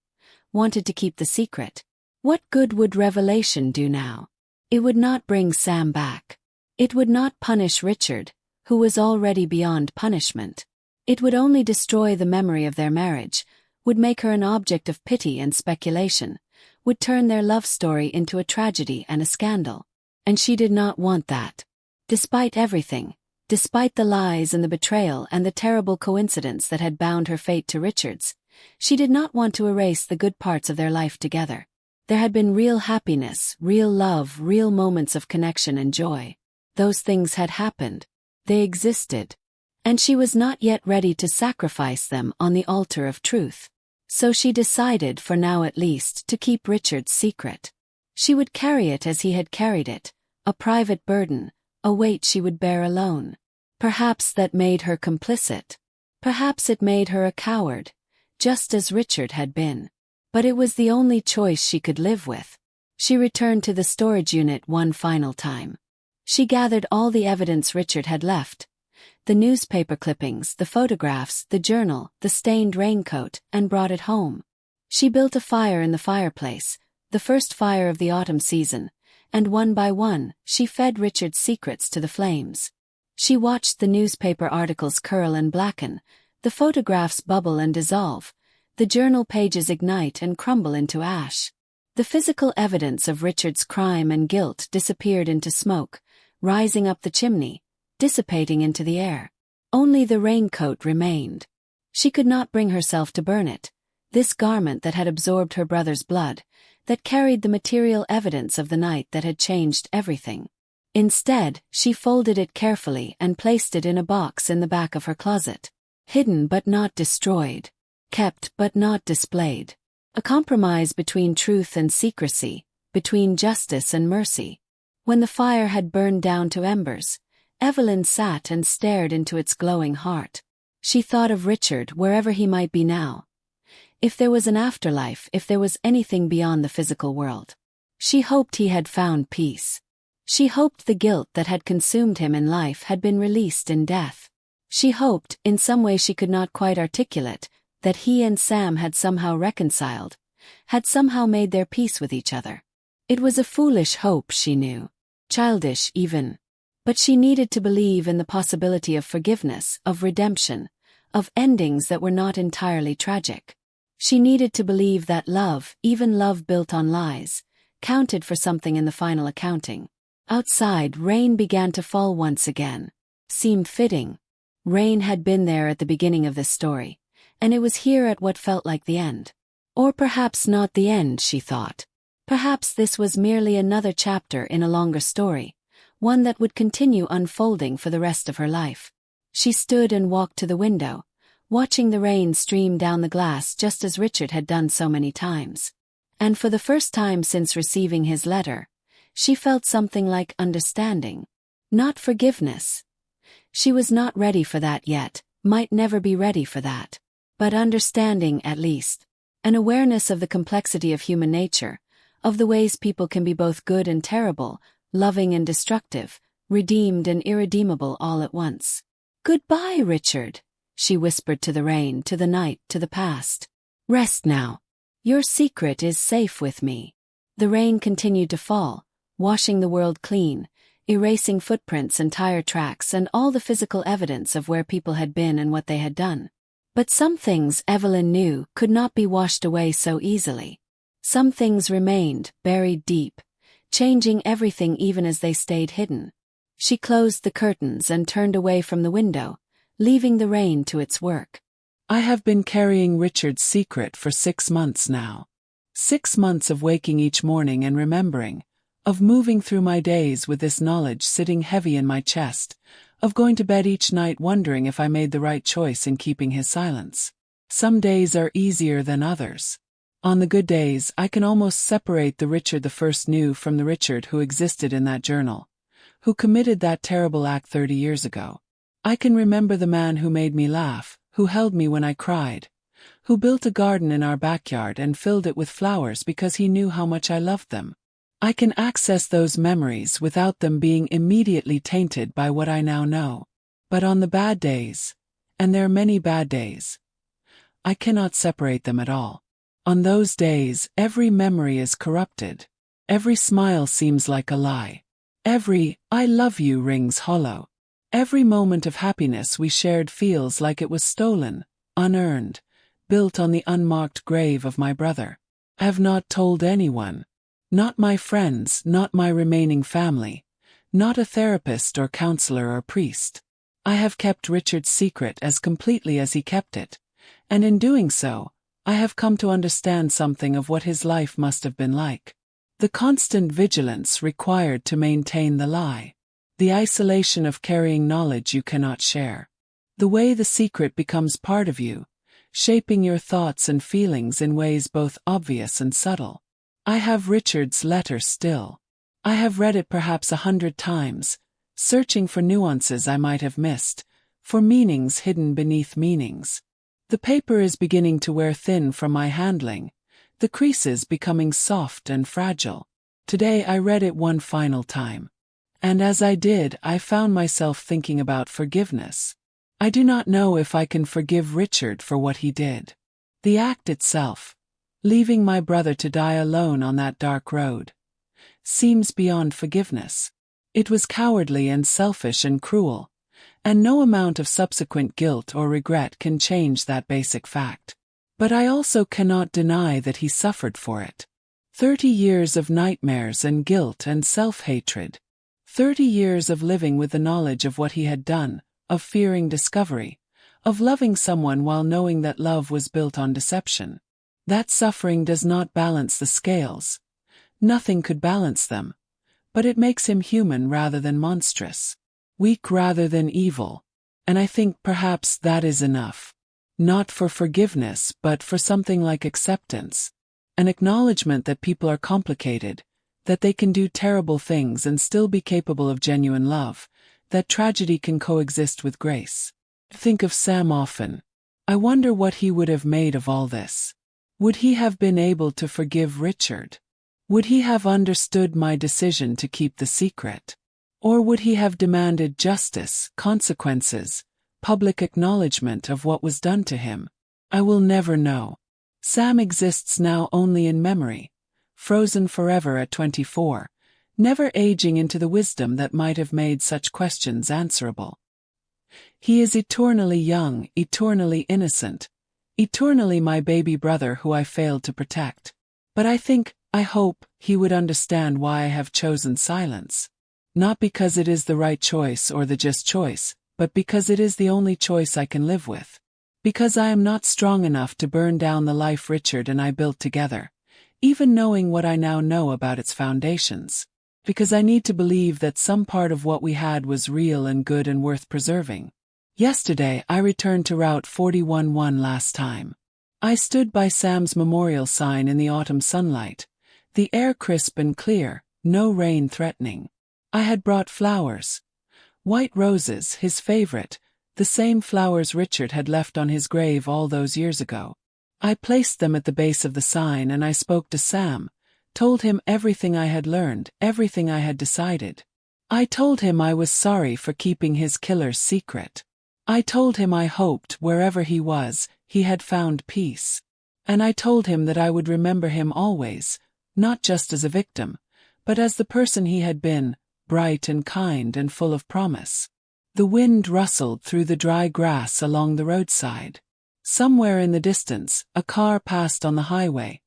wanted to keep the secret. What good would revelation do now? It would not bring Sam back. It would not punish Richard, who was already beyond punishment. It would only destroy the memory of their marriage, would make her an object of pity and speculation, would turn their love story into a tragedy and a scandal. And she did not want that. Despite everything, despite the lies and the betrayal and the terrible coincidence that had bound her fate to Richard's, she did not want to erase the good parts of their life together. There had been real happiness, real love, real moments of connection and joy. Those things had happened. They existed. And she was not yet ready to sacrifice them on the altar of truth. So she decided, for now at least, to keep Richard's secret. She would carry it as he had carried it, a private burden, a weight she would bear alone. Perhaps that made her complicit. Perhaps it made her a coward, just as Richard had been. But it was the only choice she could live with. She returned to the storage unit one final time. She gathered all the evidence Richard had left, the newspaper clippings, the photographs, the journal, the stained raincoat, and brought it home. She built a fire in the fireplace, the first fire of the autumn season, and one by one, she fed Richard's secrets to the flames. She watched the newspaper articles curl and blacken, the photographs bubble and dissolve, the journal pages ignite and crumble into ash. The physical evidence of Richard's crime and guilt disappeared into smoke, rising up the chimney, dissipating into the air. Only the raincoat remained. She could not bring herself to burn it, this garment that had absorbed her brother's blood, that carried the material evidence of the night that had changed everything. Instead, she folded it carefully and placed it in a box in the back of her closet. Hidden but not destroyed. Kept but not displayed. A compromise between truth and secrecy, between justice and mercy. When the fire had burned down to embers, Evelyn sat and stared into its glowing heart. She thought of Richard wherever he might be now. If there was an afterlife, if there was anything beyond the physical world. She hoped he had found peace. She hoped the guilt that had consumed him in life had been released in death. She hoped, in some way she could not quite articulate, that he and Sam had somehow reconciled, had somehow made their peace with each other. It was a foolish hope, she knew. Childish, even. But she needed to believe in the possibility of forgiveness, of redemption, of endings that were not entirely tragic. She needed to believe that love, even love built on lies, counted for something in the final accounting. Outside, rain began to fall once again. Seemed fitting. Rain had been there at the beginning of this story, and it was here at what felt like the end. Or perhaps not the end, she thought. Perhaps this was merely another chapter in a longer story, one that would continue unfolding for the rest of her life. She stood and walked to the window, watching the rain stream down the glass just as Richard had done so many times. And for the first time since receiving his letter, she felt something like understanding. Not forgiveness. She was not ready for that yet, might never be ready for that. But understanding at least. An awareness of the complexity of human nature, of the ways people can be both good and terrible, loving and destructive, redeemed and irredeemable all at once. "Goodbye, Richard," she whispered to the rain, to the night, to the past. "Rest now. Your secret is safe with me." The rain continued to fall, washing the world clean, erasing footprints and tire tracks and all the physical evidence of where people had been and what they had done. But some things, Evelyn knew, could not be washed away so easily. Some things remained, buried deep, changing everything even as they stayed hidden. She closed the curtains and turned away from the window, leaving the rain to its work. I have been carrying Richard's secret for 6 months now. 6 months of waking each morning and remembering, of moving through my days with this knowledge sitting heavy in my chest, of going to bed each night wondering if I made the right choice in keeping his silence. Some days are easier than others. On the good days, I can almost separate the Richard the first knew from the Richard who existed in that journal, who committed that terrible act 30 years ago. I can remember the man who made me laugh, who held me when I cried, who built a garden in our backyard and filled it with flowers because he knew how much I loved them. I can access those memories without them being immediately tainted by what I now know. But on the bad days, and there are many bad days, I cannot separate them at all. On those days, every memory is corrupted. Every smile seems like a lie. Every "I love you" rings hollow. Every moment of happiness we shared feels like it was stolen, unearned, built on the unmarked grave of my brother. I have not told anyone. Not my friends, not my remaining family, not a therapist or counselor or priest. I have kept Richard's secret as completely as he kept it, and in doing so, I have come to understand something of what his life must have been like. The constant vigilance required to maintain the lie. The isolation of carrying knowledge you cannot share. The way the secret becomes part of you, shaping your thoughts and feelings in ways both obvious and subtle. I have Richard's letter still. I have read it perhaps 100 times, searching for nuances I might have missed, for meanings hidden beneath meanings. The paper is beginning to wear thin from my handling, the creases becoming soft and fragile. Today I read it one final time. And as I did, I found myself thinking about forgiveness. I do not know if I can forgive Richard for what he did. The act itself, leaving my brother to die alone on that dark road, seems beyond forgiveness. It was cowardly and selfish and cruel, and no amount of subsequent guilt or regret can change that basic fact. But I also cannot deny that he suffered for it. 30 years of nightmares and guilt and self-hatred. 30 years of living with the knowledge of what he had done, of fearing discovery, of loving someone while knowing that love was built on deception. That suffering does not balance the scales. Nothing could balance them. But it makes him human rather than monstrous. Weak rather than evil. And I think perhaps that is enough. Not for forgiveness, but for something like acceptance. An acknowledgement that people are complicated, that they can do terrible things and still be capable of genuine love, that tragedy can coexist with grace. I think of Sam often. I wonder what he would have made of all this. Would he have been able to forgive Richard? Would he have understood my decision to keep the secret? Or would he have demanded justice, consequences, public acknowledgement of what was done to him? I will never know. Sam exists now only in memory, frozen forever at 24, never aging into the wisdom that might have made such questions answerable. He is eternally young, eternally innocent, eternally my baby brother who I failed to protect. But I hope, he would understand why I have chosen silence. Not because it is the right choice or the just choice, but because it is the only choice I can live with. Because I am not strong enough to burn down the life Richard and I built together, even knowing what I now know about its foundations. Because I need to believe that some part of what we had was real and good and worth preserving. Yesterday I returned to Route 41-1 last time. I stood by Sam's memorial sign in the autumn sunlight, the air crisp and clear, no rain threatening. I had brought flowers. White roses, his favorite, the same flowers Richard had left on his grave all those years ago. I placed them at the base of the sign and I spoke to Sam, told him everything I had learned, everything I had decided. I told him I was sorry for keeping his killer's secret. I told him I hoped, wherever he was, he had found peace. And I told him that I would remember him always, not just as a victim, but as the person he had been, bright and kind and full of promise. The wind rustled through the dry grass along the roadside. Somewhere in the distance, a car passed on the highway,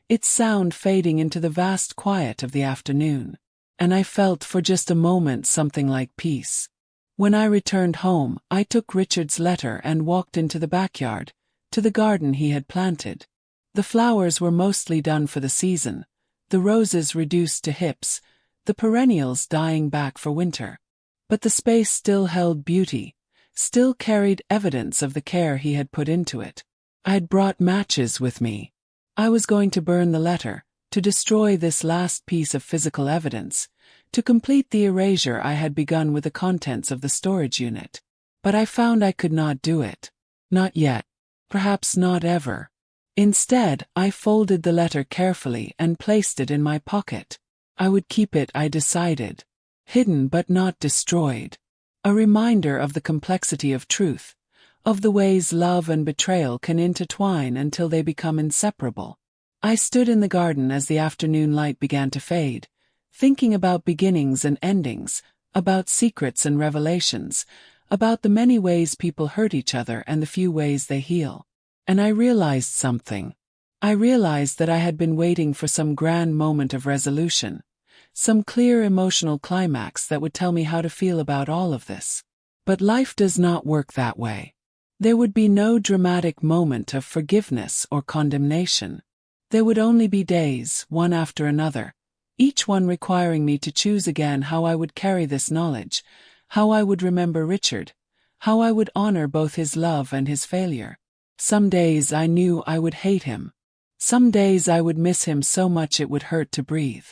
its sound fading into the vast quiet of the afternoon. And I felt for just a moment something like peace. When I returned home, I took Richard's letter and walked into the backyard, to the garden he had planted. The flowers were mostly done for the season, the roses reduced to hips, the perennials dying back for winter. But the space still held beauty, still carried evidence of the care he had put into it. I had brought matches with me. I was going to burn the letter, to destroy this last piece of physical evidence, to complete the erasure I had begun with the contents of the storage unit. But I found I could not do it. Not yet. Perhaps not ever. Instead, I folded the letter carefully and placed it in my pocket. I would keep it, I decided. Hidden but not destroyed. A reminder of the complexity of truth, of the ways love and betrayal can intertwine until they become inseparable. I stood in the garden as the afternoon light began to fade, thinking about beginnings and endings, about secrets and revelations, about the many ways people hurt each other and the few ways they heal. And I realized something. I realized that I had been waiting for some grand moment of resolution, some clear emotional climax that would tell me how to feel about all of this. But life does not work that way. There would be no dramatic moment of forgiveness or condemnation. There would only be days, one after another, each one requiring me to choose again how I would carry this knowledge, how I would remember Richard, how I would honor both his love and his failure. Some days I knew I would hate him. Some days I would miss him so much it would hurt to breathe.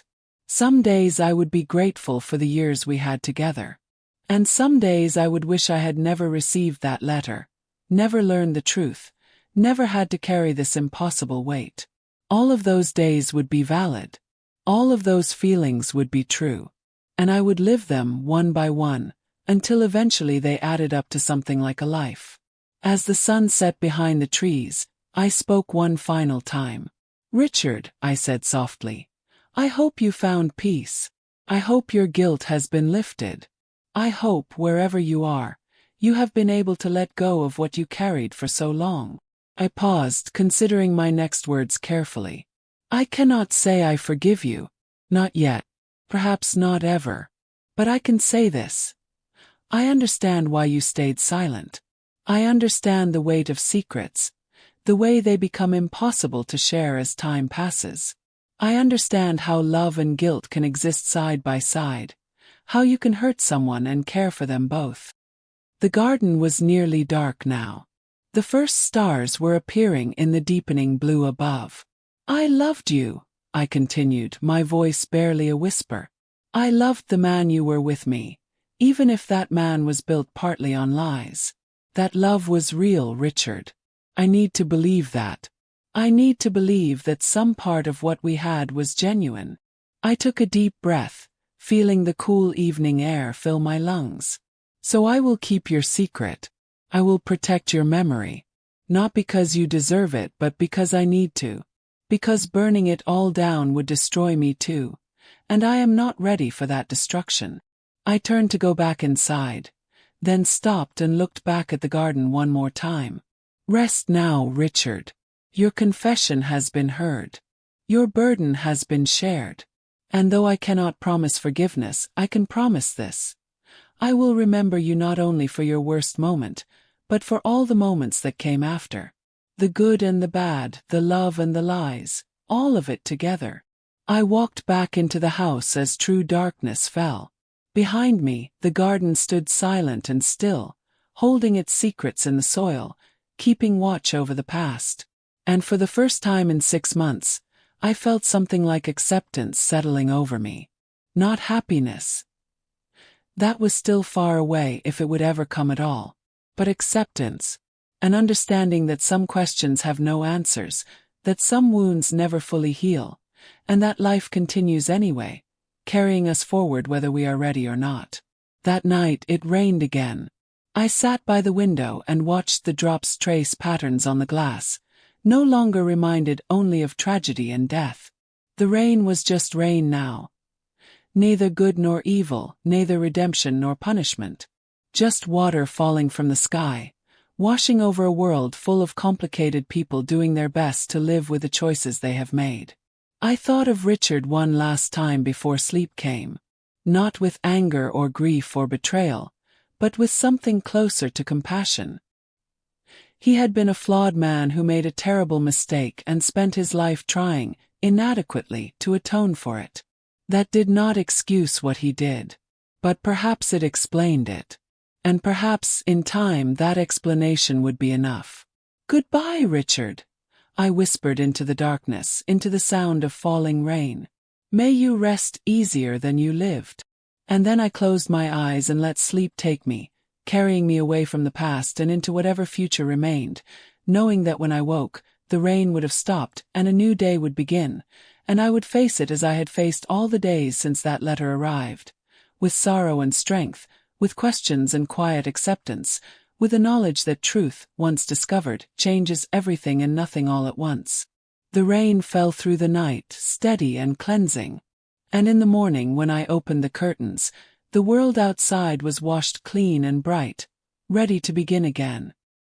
Some days I would be grateful for the years we had together. And some days I would wish I had never received that letter, never learned the truth, never had to carry this impossible weight. All of those days would be valid. All of those feelings would be true. And I would live them one by one, until eventually they added up to something like a life. As the sun set behind the trees, I spoke one final time. "Richard," I said softly, "I hope you found peace. I hope your guilt has been lifted. I hope, wherever you are, you have been able to let go of what you carried for so long." I paused, considering my next words carefully. I cannot say I forgive you. Not yet. Perhaps not ever. But I can say this. I understand why you stayed silent. I understand the weight of secrets, the way they become impossible to share as time passes. I understand how love and guilt can exist side by side, how you can hurt someone and care for them both. The garden was nearly dark now. The first stars were appearing in the deepening blue above. "I loved you," I continued, my voice barely a whisper. "I loved the man you were with me, even if that man was built partly on lies. That love was real, Richard. I need to believe that. I need to believe that some part of what we had was genuine." I took a deep breath, feeling the cool evening air fill my lungs. "So I will keep your secret. I will protect your memory. Not because you deserve it, but because I need to. Because burning it all down would destroy me too. And I am not ready for that destruction." I turned to go back inside, then stopped and looked back at the garden one more time. "Rest now, Richard. Your confession has been heard. Your burden has been shared. And though I cannot promise forgiveness, I can promise this. I will remember you not only for your worst moment, but for all the moments that came after. The good and the bad, the love and the lies, all of it together. I walked back into the house as true darkness fell. Behind me, the garden stood silent and still, holding its secrets in the soil, keeping watch over the past. And for the first time in 6 months, I felt something like acceptance settling over me. Not happiness. That was still far away if it would ever come at all. But acceptance. An understanding that some questions have no answers, that some wounds never fully heal, and that life continues anyway, carrying us forward whether we are ready or not. That night it rained again. I sat by the window and watched the drops trace patterns on the glass, no longer reminded only of tragedy and death. The rain was just rain now. Neither good nor evil, neither redemption nor punishment. Just water falling from the sky, washing over a world full of complicated people doing their best to live with the choices they have made. I thought of Richard one last time before sleep came. Not with anger or grief or betrayal, but with something closer to compassion. He had been a flawed man who made a terrible mistake and spent his life trying, inadequately, to atone for it. That did not excuse what he did. But perhaps it explained it. And perhaps, in time, that explanation would be enough. "Goodbye, Richard," I whispered into the darkness, into the sound of falling rain. "May you rest easier than you lived." And then I closed my eyes and let sleep take me, carrying me away from the past and into whatever future remained, knowing that when I woke, the rain would have stopped and a new day would begin, and I would face it as I had faced all the days since that letter arrived, with sorrow and strength, with questions and quiet acceptance, with the knowledge that truth, once discovered, changes everything and nothing all at once. The rain fell through the night, steady and cleansing. And in the morning when I opened the curtains, the world outside was washed clean and bright, ready to begin again.